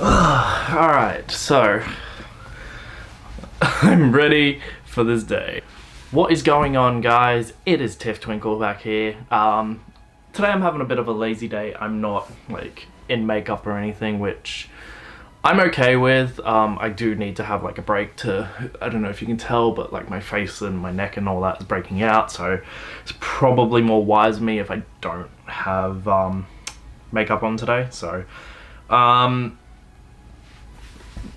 Alright, so I'm ready for this day. What is going on, guys? It is Tiff Twinkle back here. Today I'm having a bit of a lazy day. I'm not like in makeup or anything, which I'm okay with. I do need to have like a break to, I don't know if you can tell, but like my face and my neck and all that is breaking out, so it's probably more wise of me if I don't have makeup on today. So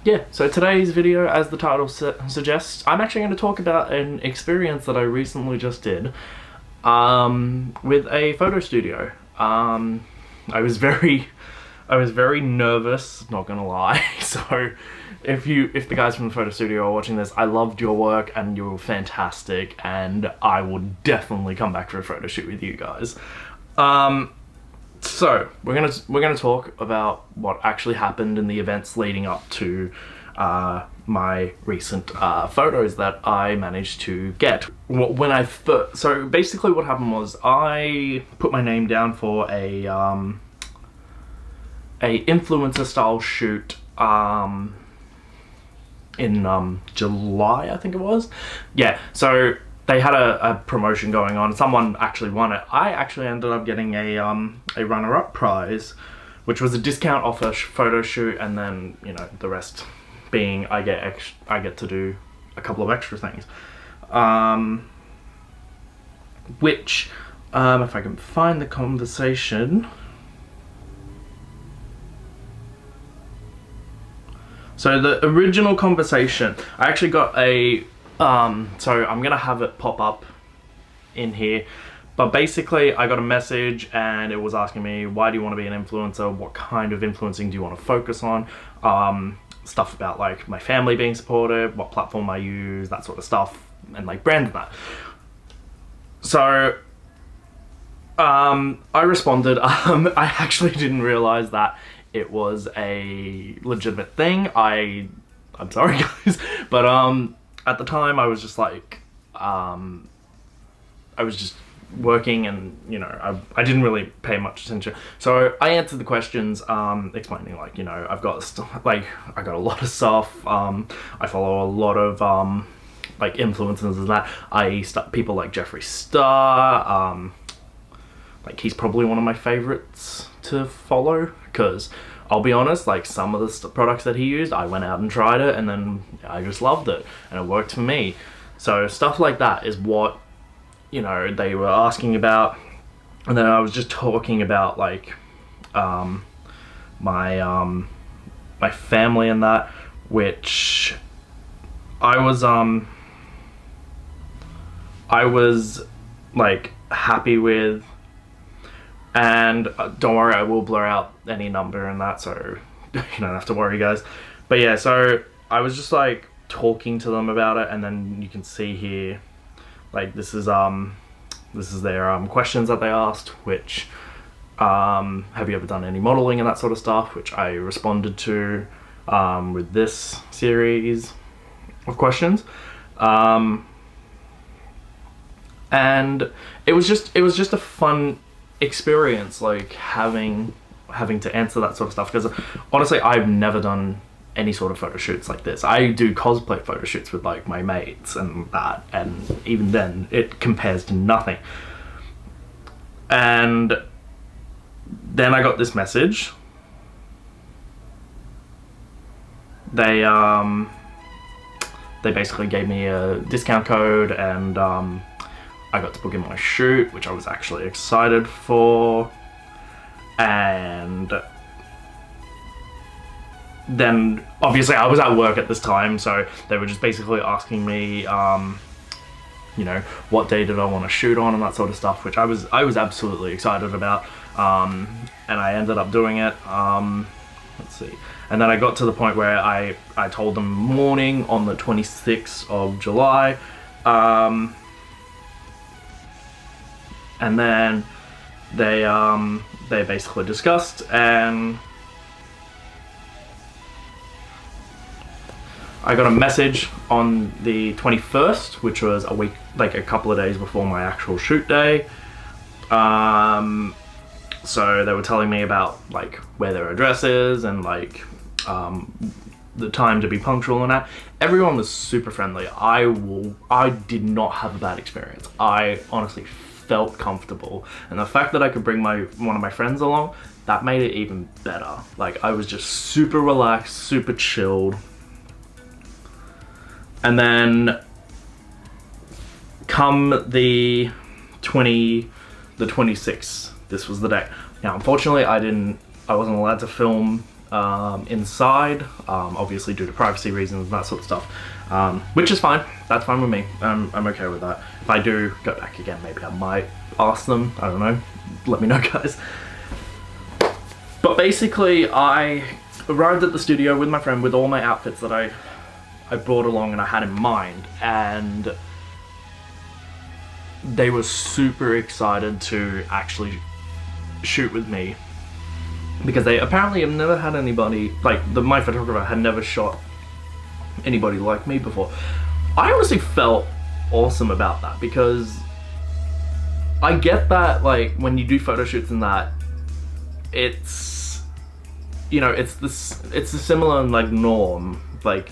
yeah, so today's video, as the title suggests, I'm actually going to talk about an experience that I recently just did with a photo studio. I was very nervous, not gonna lie. So if the guys from the photo studio are watching this, I loved your work and you were fantastic, and I will definitely come back for a photo shoot with you guys. So we're gonna talk about what actually happened in the events leading up to my recent photos that I managed to get. So basically what happened was I put my name down for a influencer style shoot in July, I think it was. Yeah, so they had a promotion going on. Someone actually won it. I actually ended up getting a runner-up prize, which was a discount off a photo shoot, and then, you know, the rest being I get to do a couple of extra things. Which if I can find the conversation. So the original conversation, I actually got a, so I'm gonna have it pop up in here, but basically I got a message and it was asking me, why do you want to be an influencer? What kind of influencing do you want to focus on? Stuff about like my family being supportive, what platform I use, that sort of stuff, and like branding that. So I responded. I actually didn't realize that it was a legitimate thing. I'm sorry guys, but at the time I was just like I was just working, and you know, I didn't really pay much attention. So I answered the questions, explaining like, you know, I've got I got a lot of stuff. I follow a lot of like influencers and that. People like Jeffree Star. Like, he's probably one of my favorites to follow, because I'll be honest, like some of the products that he used, I went out and tried it, and then I just loved it and it worked for me. So stuff like that is what, you know, they were asking about. And then I was just talking about like my family and that, which I was like happy with. And don't worry, I will blur out any number and that, so you don't have to worry, guys. But yeah, so I was just like talking to them about it, and then you can see here, like this is their questions that they asked, which have you ever done any modeling and that sort of stuff, which I responded to with this series of questions. And it was just a fun experience, like having to answer that sort of stuff, because honestly I've never done any sort of photo shoots like this. I do cosplay photo shoots with like my mates and that, and even then it compares to nothing. And then I got this message. They basically gave me a discount code, and I got to book in my shoot, which I was actually excited for. And then obviously I was at work at this time, so they were just basically asking me, you know, what day did I want to shoot on and that sort of stuff, which I was absolutely excited about. And I ended up doing it. Let's see. And then I got to the point where I told them morning on the 26th of July. And then they basically discussed, and I got a message on the 21st, which was a week, like a couple of days before my actual shoot day. So they were telling me about like where their address is and like the time to be punctual and that. Everyone was super friendly. I did not have a bad experience. I honestly felt comfortable, and the fact that I could bring one of my friends along, that made it even better. Like, I was just super relaxed, super chilled. And then come the 26th, this was the day. Now, unfortunately, I wasn't allowed to film inside, obviously due to privacy reasons and that sort of stuff, which is fine. That's fine with me. I'm okay with that. If I do go back again, maybe I might ask them. I don't know. Let me know, guys. But basically, I arrived at the studio with my friend with all my outfits that I brought along and I had in mind, and they were super excited to actually shoot with me, because they apparently have never had anybody, like, my photographer had never shot anybody like me before. I honestly felt awesome about that, because I get that, like, when you do photo shoots and that, it's, you know, it's a similar, like, norm, like,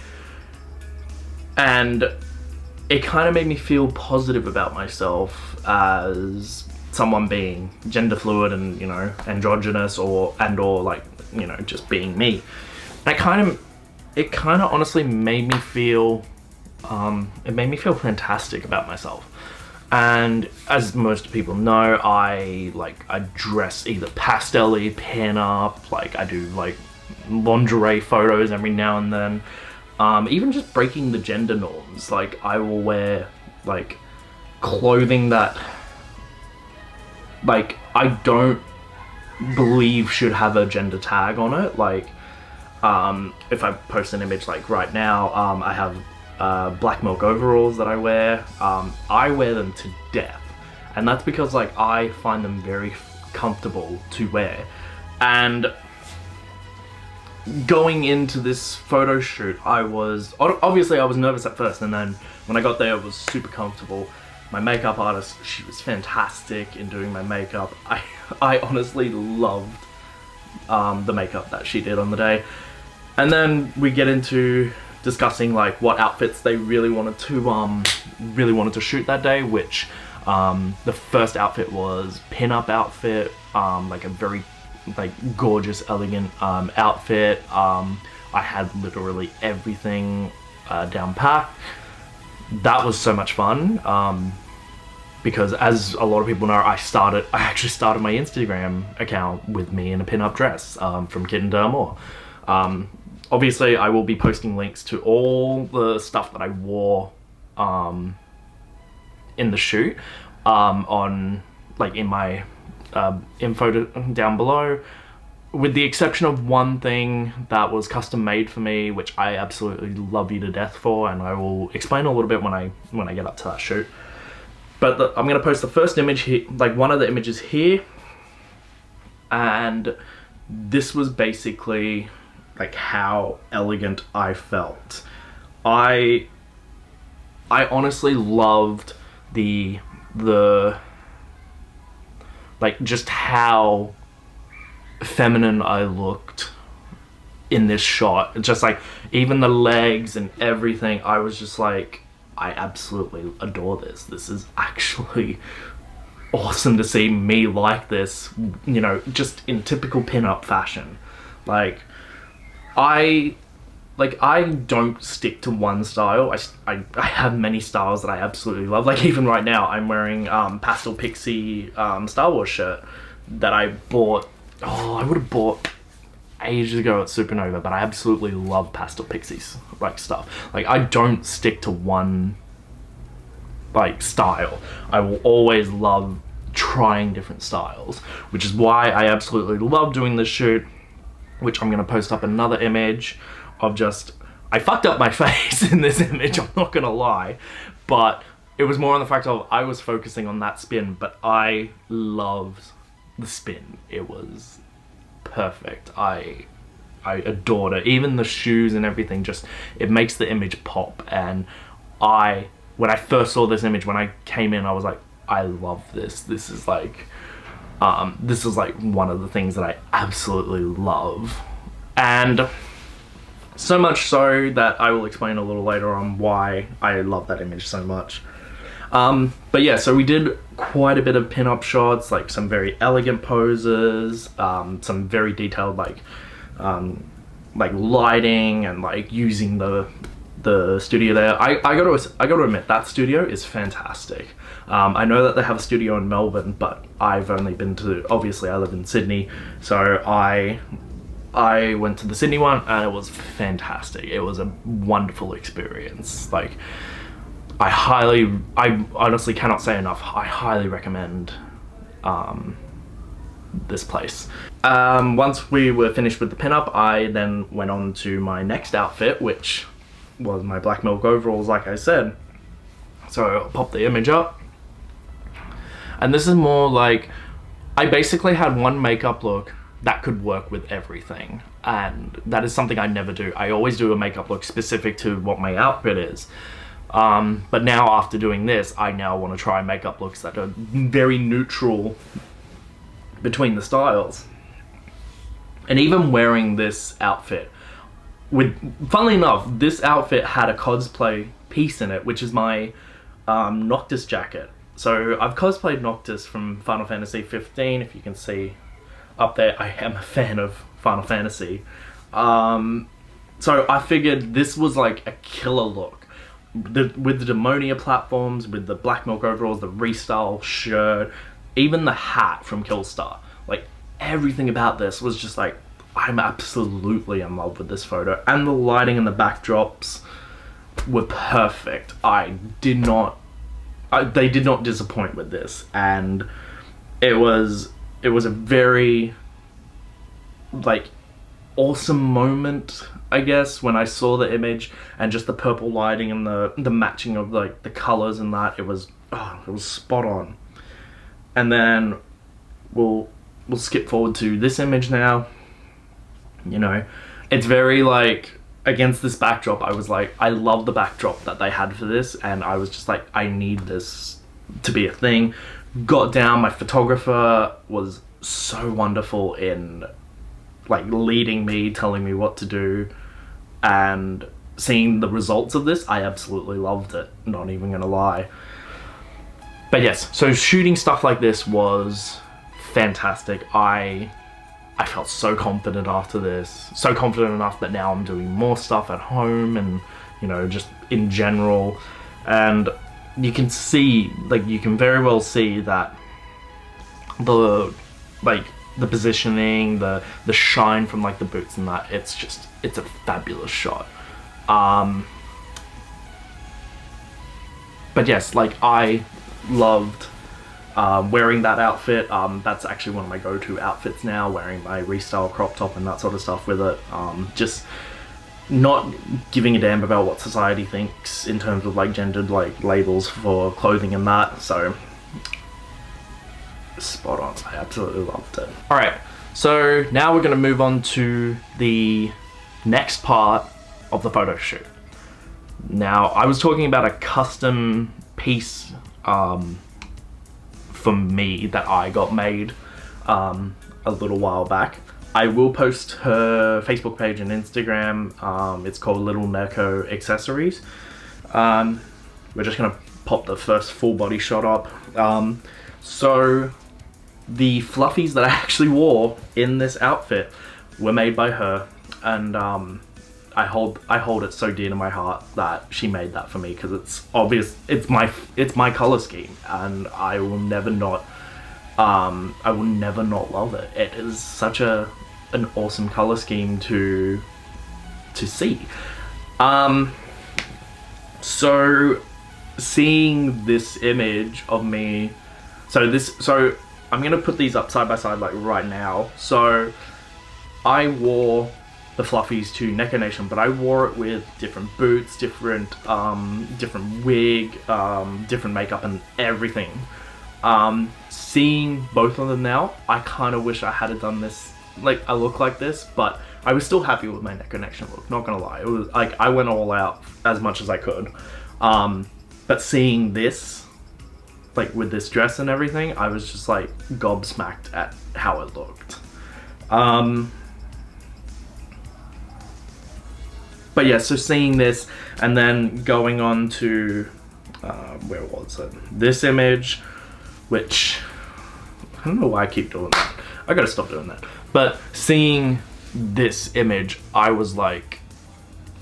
and it kind of made me feel positive about myself as someone being gender fluid and, you know, androgynous or like, you know, just being me. And it kind of honestly made me feel fantastic about myself. And as most people know, I dress either pastel-y, pin-up, like I do like lingerie photos every now and then. Even just breaking the gender norms, like I will wear like clothing that, like, I don't believe should have a gender tag on it. Like, if I post an image like right now, I have black milk overalls that I wear. I wear them to death, and that's because, like, I find them very comfortable to wear. And going into this photo shoot, I was nervous at first, and then when I got there, it was super comfortable. My makeup artist, she was fantastic in doing my makeup. I honestly loved the makeup that she did on the day. And then we get into discussing like what outfits they really wanted to shoot that day, which the first outfit was pin-up outfit, like a very like gorgeous, elegant outfit. I had literally everything down pat. That was so much fun, because as a lot of people know, I actually started my Instagram account with me in a pin-up dress from Kitten Dermore. Obviously, I will be posting links to all the stuff that I wore in the shoot on like in my info down below, with the exception of one thing that was custom made for me, which I absolutely love you to death for, and I will explain a little bit when I get up to that shoot. But I'm gonna post the first image here, like one of the images here, and this was basically like how elegant I felt. I honestly loved the like just how feminine I looked in this shot. It's just like even the legs and everything, I was just like, I absolutely adore this. This is actually awesome to see me like this, you know, just in typical pin-up fashion. Like I don't stick to one style. I have many styles that I absolutely love. Like even right now, I'm wearing Pastel Pixie Star Wars shirt that I bought. Oh, I would have bought ages ago at Supernova, but I absolutely love Pastel Pixies like stuff. Like I don't stick to one like style. I will always love trying different styles, which is why I absolutely love doing this shoot, which I'm gonna post up another image of just, I fucked up my face in this image, I'm not gonna lie, but it was more on the fact of I was focusing on that spin, but I loved the spin. It was perfect. I adored it. Even the shoes and everything, just, it makes the image pop. And when I first saw this image, when I came in, I was like, I love this. This is like one of the things that I absolutely love. And So much so that I will explain a little later on why I love that image so much. But yeah, so we did quite a bit of pin-up shots, like some very elegant poses, some very detailed like lighting and like using the studio there. I gotta admit, that studio is fantastic. I know that they have a studio in Melbourne, but I've only been to, obviously I live in Sydney, so I went to the Sydney one and it was fantastic. It was a wonderful experience. Like, I honestly cannot say enough, I highly recommend this place. Once we were finished with the pinup, I then went on to my next outfit, which was my black milk overalls, like I said. So I'll pop the image up. And this is more like, I basically had one makeup look that could work with everything. And that is something I never do. I always do a makeup look specific to what my outfit is. But now after doing this, I now want to try makeup looks that are very neutral between the styles. And even wearing this outfit, funnily enough, this outfit had a cosplay piece in it, which is my Noctis jacket. So I've cosplayed Noctis from Final Fantasy 15, if you can see up there. I am a fan of Final Fantasy. So I figured this was like a killer look. With the Demonia platforms, with the black milk overalls, the restyle shirt, even the hat from Killstar. Like, everything about this was just like, I'm absolutely in love with this photo. And the lighting and the backdrops were perfect. They did not disappoint with this. And it was a very, like, awesome moment, I guess, when I saw the image and just the purple lighting and the matching of like the colors and that. It was spot on. And then we'll skip forward to this image now. You know, it's very like, against this backdrop, I was like, I love the backdrop that they had for this, and I was just like, I need this to be a thing. Got down, my photographer was so wonderful in like leading me, telling me what to do, and seeing the results of this, I absolutely loved it, not even gonna lie. But yes, so shooting stuff like this was fantastic. I felt so confident after this, so confident enough that now I'm doing more stuff at home and, you know, just in general. And you can see, like, you can very well see that the positioning, the shine from like the boots and that, it's a fabulous shot. But yes, like, I loved wearing that outfit. That's actually one of my go-to outfits now, wearing my restyle crop top and that sort of stuff with it. Just not giving a damn about what society thinks in terms of like gendered like labels for clothing and that. So spot on. I absolutely loved it. Alright, so now we're going to move on to the next part of the photo shoot. Now, I was talking about a custom piece for me that I got made a little while back. I will post her Facebook page and Instagram. It's called Little Neko Accessories. We're just going to pop the first full body shot up. So the fluffies that I actually wore in this outfit were made by her, and I hold it so dear to my heart that she made that for me, because it's obvious, it's my color scheme, and I will never not love it. It is such an awesome color scheme to see. So seeing this image of me, so I'm gonna put these up side by side like right now. So I wore the fluffies to Neko Nation, but I wore it with different boots, different wig, different makeup and everything. Seeing both of them now, I kind of wish I had done this, like a look like this, but I was still happy with my Neko Nation look, not gonna lie. It was like, I went all out as much as I could. But seeing this, like with this dress and everything, I was just like gobsmacked at how it looked. But yeah, so seeing this and then going on to, where was it? This image, which, I don't know why I keep doing that. I gotta stop doing that. But seeing this image, I was like,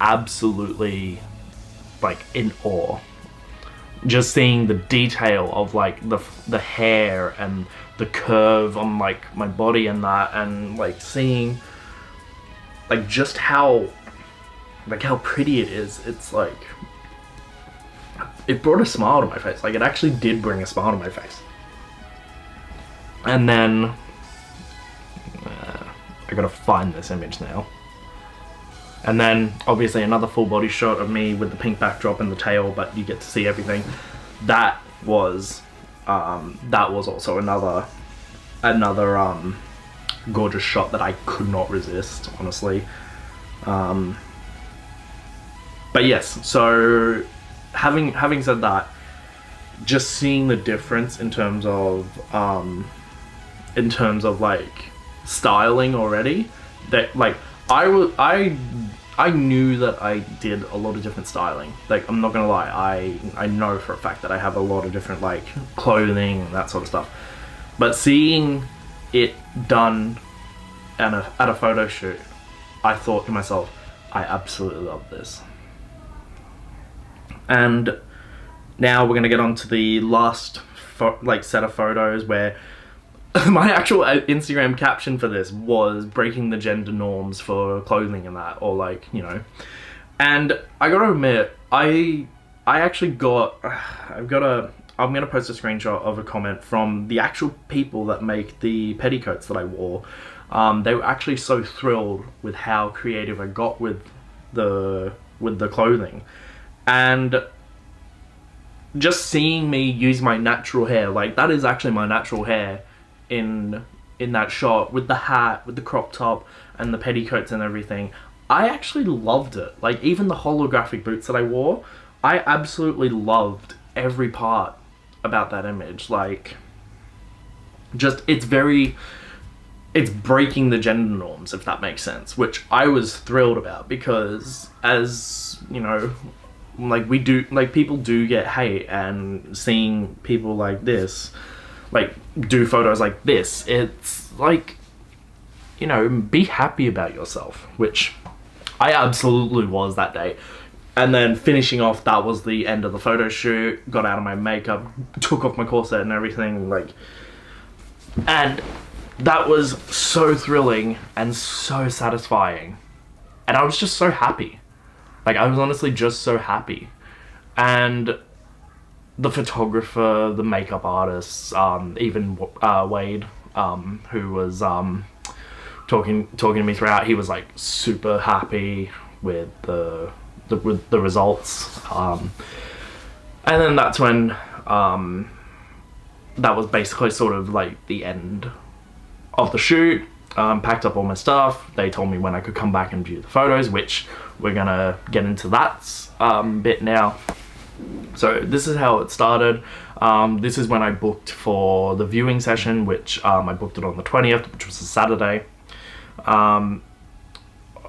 absolutely, like, in awe. Just seeing the detail of like the hair and the curve on like my body and that, and like seeing like just how pretty it is. It's like, it brought a smile to my face. Like, it actually did bring a smile to my face. And then I gotta find this image now. And then obviously another full body shot of me with the pink backdrop and the tail, but you get to see everything. That was also another gorgeous shot that I could not resist, honestly. But yes, so having said that, just seeing the difference in terms of like styling already, that like I knew that I did a lot of different styling. Like, I'm not gonna lie, I know for a fact that I have a lot of different like clothing and that sort of stuff. But seeing it done at a photo shoot, I thought to myself, I absolutely love this. And now we're gonna get on to the last set of photos where my actual Instagram caption for this was breaking the gender norms for clothing and that, or like, you know. And I gotta admit, I actually I'm gonna post a screenshot of a comment from the actual people that make the petticoats that I wore. They were actually so thrilled with how creative I got with the clothing. And just seeing me use my natural hair, like that is actually my natural hair in that shot, with the hat, with the crop top and the petticoats and everything. I actually loved it. Like, even the holographic boots that I wore, I absolutely loved every part about that image. Like, just, it's breaking the gender norms, if that makes sense, which I was thrilled about, because as you know, like, people do get hate, and seeing people like this like do photos like this, it's like, you know, be happy about yourself, which I absolutely was that day. And then finishing off, that was the end of the photo shoot. Got out of my makeup, took off my corset and everything, like, and that was so thrilling and so satisfying, and I was just so happy. Like, I was honestly just so happy. And the photographer, the makeup artists, even Wade, who was talking to me throughout, he was like super happy with the results. And then that's when that was basically sort of like the end of the shoot. Packed up all my stuff. They told me when I could come back and view the photos, which we're gonna get into that bit now. So this is how it started. This is when I booked for the viewing session, which I booked it on the 20th, which was a Saturday.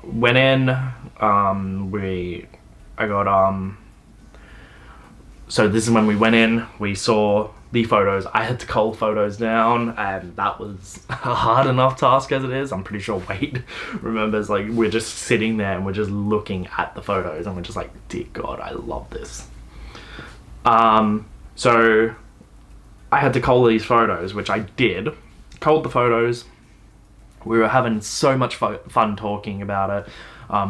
Went in, so this is when we went in, we saw the photos. I had to cull photos down, and that was a hard enough task as it is. I'm pretty sure Wade remembers, like, we're just sitting there and we're just looking at the photos and we're just like, dear God, I love this. So I had to cull these photos, which I did. Culled the photos. We were having so much fun talking about it,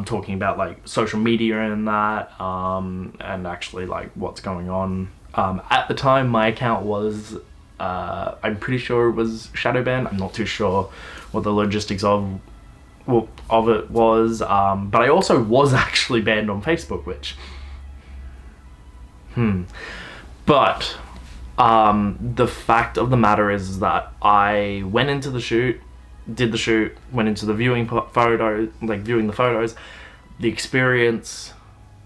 talking about like social media and that, and actually like what's going on. At the time, my account was, I'm pretty sure it was shadow banned. I'm not too sure what the logistics of it was, but I also was actually banned on Facebook, which, but the fact of the matter is that I went into the shoot, did the shoot, went into the viewing the photos. The experience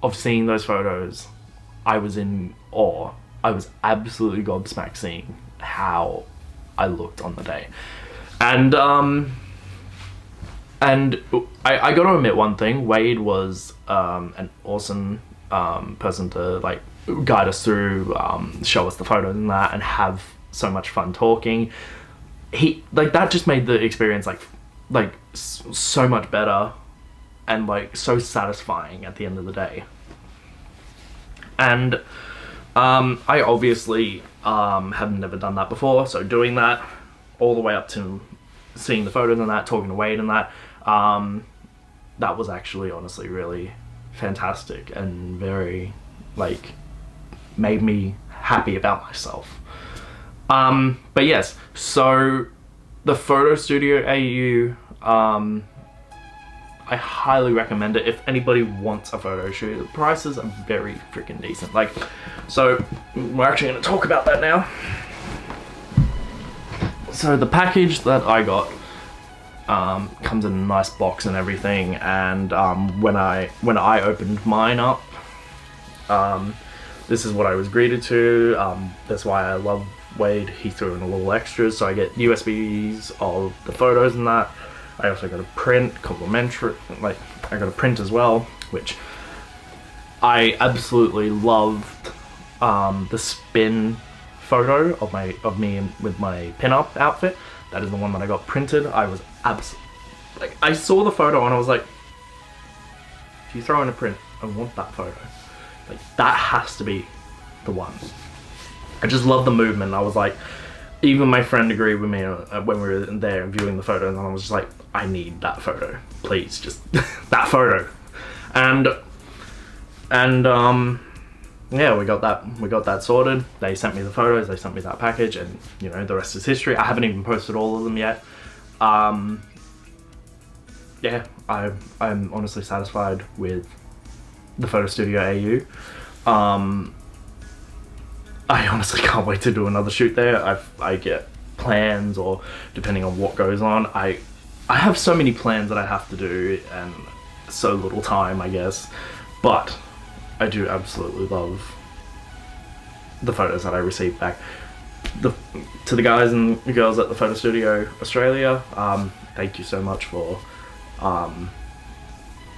of seeing those photos, I was in awe. I was absolutely gobsmacked seeing how I looked on the day. And And I gotta admit one thing, Wade was an awesome person to like guide us through, show us the photos and that, and have so much fun talking. He, like, that just made the experience like so much better and like so satisfying at the end of the day. And I obviously have never done that before, so doing that all the way up to seeing the photos and that, talking to Wade and that, that was actually honestly really fantastic and very, like, made me happy about myself. But yes, so the Photo Studio AU, I highly recommend it if anybody wants a photo shoot. The prices are very freaking decent. Like, so we're actually going to talk about that now. So the package that I got comes in a nice box and everything, and when I opened mine up, this is what I was greeted to. That's why I love Wade. He threw in a little extras, so I get USBs of the photos and that. I also got a print, complimentary, like I got a print as well, which I absolutely loved. The spin photo of me with my pin-up outfit. That is the one that I got printed. I was like, I saw the photo and I was like, if you throw in a print, I want that photo. Like, that has to be the one. I just love the movement. I was like, even my friend agreed with me when we were there viewing the photos, and I was just like, I need that photo, please, just that photo. And yeah, we got that sorted. They sent me the photos, they sent me that package, and you know, the rest is history. I haven't even posted all of them yet. Yeah, I'm honestly satisfied with the Photo Studio AU. I honestly can't wait to do another shoot there. I get plans, or depending on what goes on, I have so many plans that I have to do and so little time, I guess. But I do absolutely love the photos that I received back. To the guys and girls at the Photo Studio Australia, thank you so much for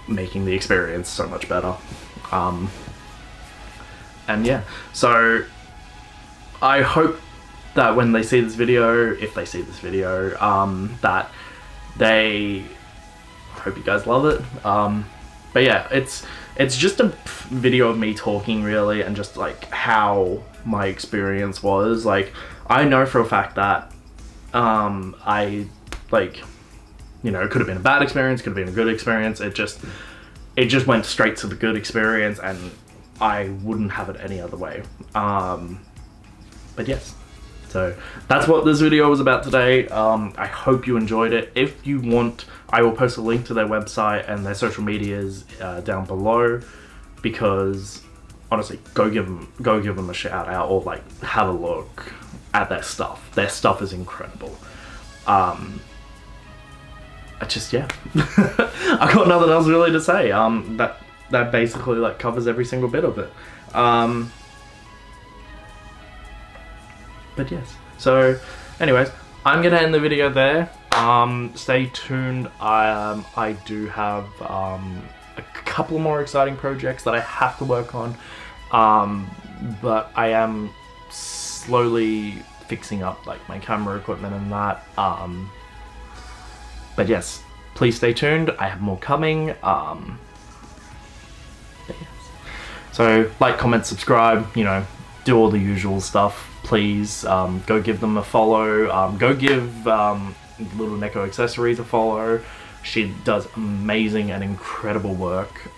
making the experience so much better. And yeah, so I hope that when they see this video, if they see this video, that they, I hope you guys love it. But yeah, it's just a video of me talking really, and just like how my experience was. Like, I know for a fact that I, like, you know, it could have been a bad experience, could have been a good experience. It just went straight to the good experience, and I wouldn't have it any other way. But yes, so that's what this video was about today. I hope you enjoyed it. If you want, I will post a link to their website and their social medias down below, because honestly, go give them a shout out, or like have a look at their stuff. Their stuff is incredible. I just, yeah, I got nothing else really to say. That basically like covers every single bit of it. But yes, so anyways, I'm gonna end the video there. Stay tuned. I do have a couple more exciting projects that I have to work on, but I am slowly fixing up like my camera equipment and that. But yes, please stay tuned. I have more coming. But yes. So like, comment, subscribe, you know, do all the usual stuff. Please go give them a follow. Go give Little Neko Accessories a follow. She does amazing and incredible work.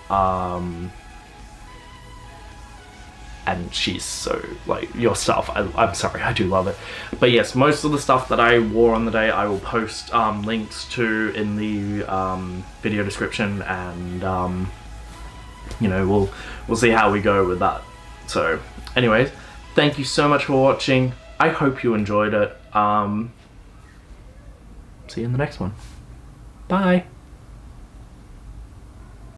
And she's so, like, your stuff, I'm sorry, I do love it. But yes, most of the stuff that I wore on the day, I will post links to in the video description, and you know, we'll see how we go with that. So anyways, thank you so much for watching. I hope you enjoyed it. See you in the next one. Bye.